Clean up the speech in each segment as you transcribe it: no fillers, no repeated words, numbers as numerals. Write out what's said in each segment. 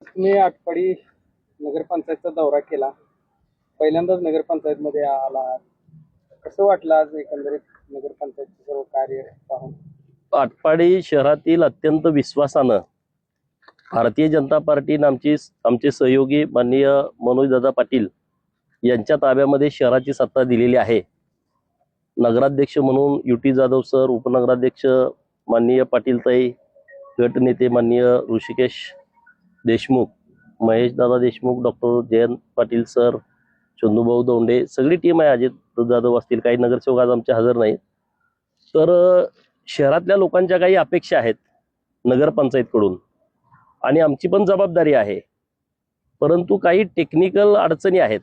तुम्ही आटपाडी नगरपंचायतचा दौरा केला. पहिल्यांदाच नगरपंचायतमध्ये आला. कसं वाटलं आज एकंदरीत नगरपंचायतचे सर्व कार्य पाहून? आटपाडी शहरातील अत्यंत विश्वासानं भारतीय जनता पार्टीनं आमचे सहयोगी माननीय मनोजदादा पाटील यांच्या ताब्यामध्ये शहराची सत्ता दिलेली आहे. नगराध्यक्ष म्हणून युटी जाधव सर, उपनगराध्यक्ष माननीय पाटीलताई, गटनेते माननीय ऋषिकेश देशमुख, महेशदादा देशमुख, डॉक्टर जयंत पाटील सर, चंदूभाऊ दौंडे, सगळी टीम आहे. अजित जाधव असतील, काही नगरसेवक आज आमचे हजर नाहीत. तर शहरातल्या लोकांच्या काही अपेक्षा आहेत नगरपंचायतकडून आणि आमची पण जबाबदारी आहे. परंतु काही टेक्निकल अडचणी आहेत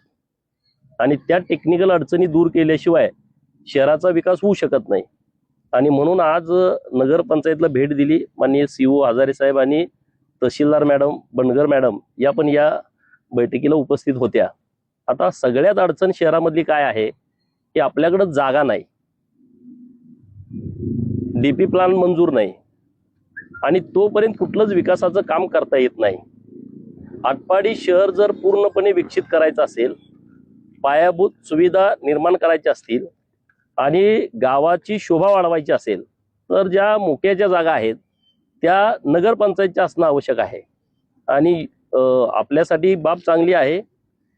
आणि त्या टेक्निकल अडचणी दूर केल्याशिवाय शहराचा विकास होऊ शकत नाही. आणि म्हणून आज नगरपंचायतला भेट दिली. माननीय सीओ हजारे साहेब आणि तहसीलदार मॅडम बनगर मॅडम या पण या बैठकीला उपस्थित होत्या. आता सगळ्यात अडचण शहरामधली काय आहे की आपल्याकडे जागा नाही, डीपी प्लॅन मंजूर नाही आणि तोपर्यंत कुठलंच विकासाचं काम करता येत नाही. आटपाडी शहर जर पूर्णपणे विकसित करायचं असेल, पायाभूत सुविधा निर्माण करायच्या असतील आणि गावाची शोभा वाढवायची असेल तर ज्या मोक्याच्या जागा आहेत त्या नगरपंचायतच्या असणं आवश्यक आहे. आणि आपल्यासाठी बाब चांगली आहे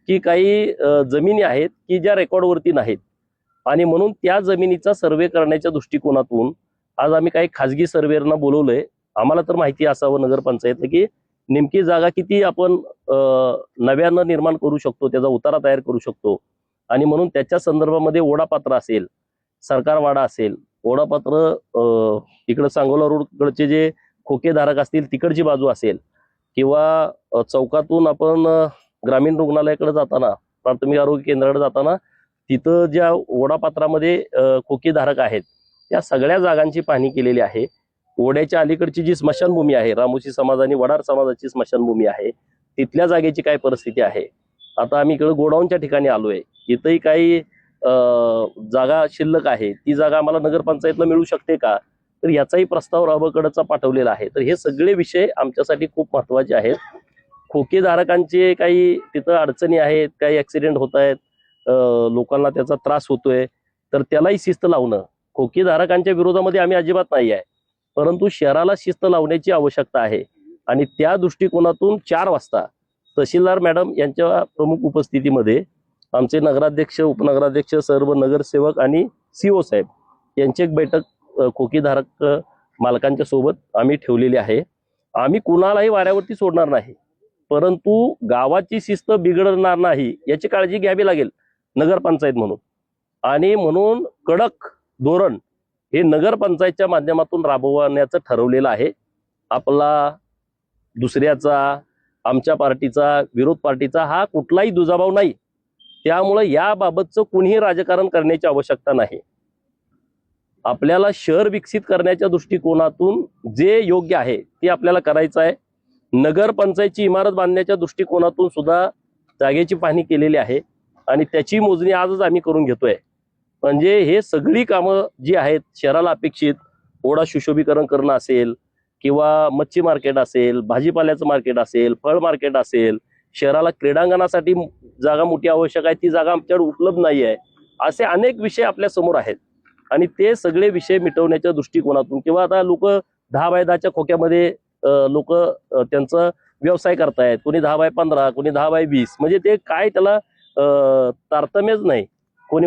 की काही जमिनी आहेत की ज्या रेकॉर्डवरती नाहीत आणि म्हणून त्या जमिनीचा सर्वे करण्याच्या दृष्टिकोनातून आज आम्ही काही खाजगी सर्वेअरना बोलवलंय. आम्हाला तर माहिती असावं नगरपंचायत की नेमकी जागा किती आपण नव्यानं निर्माण करू शकतो, त्याचा उतारा तयार करू शकतो. आणि म्हणून त्याच्या संदर्भामध्ये ओढापात्र असेल, सरकारवाडा असेल, ओढापात्र इकडं सांगोला रोडकडचे जे खोकेधारक असतील तिकडची बाजू असेल किंवा चौकातून आपण ग्रामीण रुग्णालयाकडे जाताना, प्राथमिक आरोग्य केंद्राकडे जाताना तिथं ज्या ओढापात्रामध्ये खोकेधारक आहेत त्या सगळ्या जागांची पाहणी केलेली आहे. ओढ्याच्या अलीकडची जी स्मशानभूमी आहे, रामोशी समाज आणि वडार समाजाची स्मशानभूमी आहे, तिथल्या जागेची काय परिस्थिती आहे. आता आम्ही इकडे गोडाऊनच्या ठिकाणी आलोय, इथंही काही जागा शिल्लक आहे, ती जागा आम्हाला नगरपंचायतला मिळू शकते का, तर याचाही प्रस्ताव राबकडचा पाठवलेला आहे. तर हे सगळे विषय आमच्यासाठी खूप महत्वाचे आहेत. खोकेधारकांचे काही तिथं अडचणी आहेत, काही ऍक्सिडेंट होत आहेत, लोकांना त्याचा त्रास होतोय, तर त्यालाही शिस्त लावणं. खोकेधारकांच्या विरोधामध्ये आम्ही अजिबात नाही आहे, परंतु शहराला शिस्त लावण्याची आवश्यकता आहे. आणि त्या दृष्टिकोनातून 4 वाजता तहसीलदार मॅडम यांच्या प्रमुख उपस्थितीमध्ये आमचे नगराध्यक्ष, उपनगराध्यक्ष, सर्व नगरसेवक आणि सीओ साहेब यांची एक बैठक खोकीधारक मालकांच्या सोबत आम्ही ठेवलेली आहे. आम्ही कुणालाही वाऱ्यावरती सोडणार नाही, परंतु गावाची शिस्त बिघडणार नाही याची काळजी घ्यावी लागेल नगरपंचायत म्हणून. आणि म्हणून कडक धोरण हे नगरपंचायतच्या माध्यमातून राबवण्याचं ठरवलेलं आहे. आपला, दुसऱ्याचा, आमच्या पार्टीचा, विरोध पार्टीचा हा कुठलाही दुजाभाव नाही. त्यामुळे याबाबतचं कुणीही राजकारण करण्याची आवश्यकता नाही. आपल्याला शहर विकसित करण्याच्या दृष्टिकोनातून जे योग्य आहे ते आपल्याला करायचं आहे. नगरपंचायतची इमारत बांधण्याच्या दृष्टिकोनातून सुद्धा जागेची पाहणी केलेली आहे आणि त्याची मोजणी आजच आम्ही करून घेतोय. म्हणजे हे सगळी कामं जी आहेत शहराला अपेक्षित, ओढा सुशोभीकरण करणं असेल किंवा मच्छी मार्केट असेल, भाजीपाल्याचं मार्केट असेल, फळ मार्केट असेल, शहराला क्रीडांगणासाठी जागा मोठी आवश्यक आहे, ती जागा आमच्याकडे उपलब्ध नाही आहे, असे अनेक विषय आपल्या समोर आहेत. आणि ते सगळे विषय मिटवण्याच्या दृष्टिकोनातून किंवा आता लोक 10 बाय 10च्या खोक्यामध्ये लोक त्यांचा व्यवसाय करतायत, कोणी 10 बाय 15, कोणी 10 बाय 20, म्हणजे ते काय त्याला तारतम्यच नाही. कोणी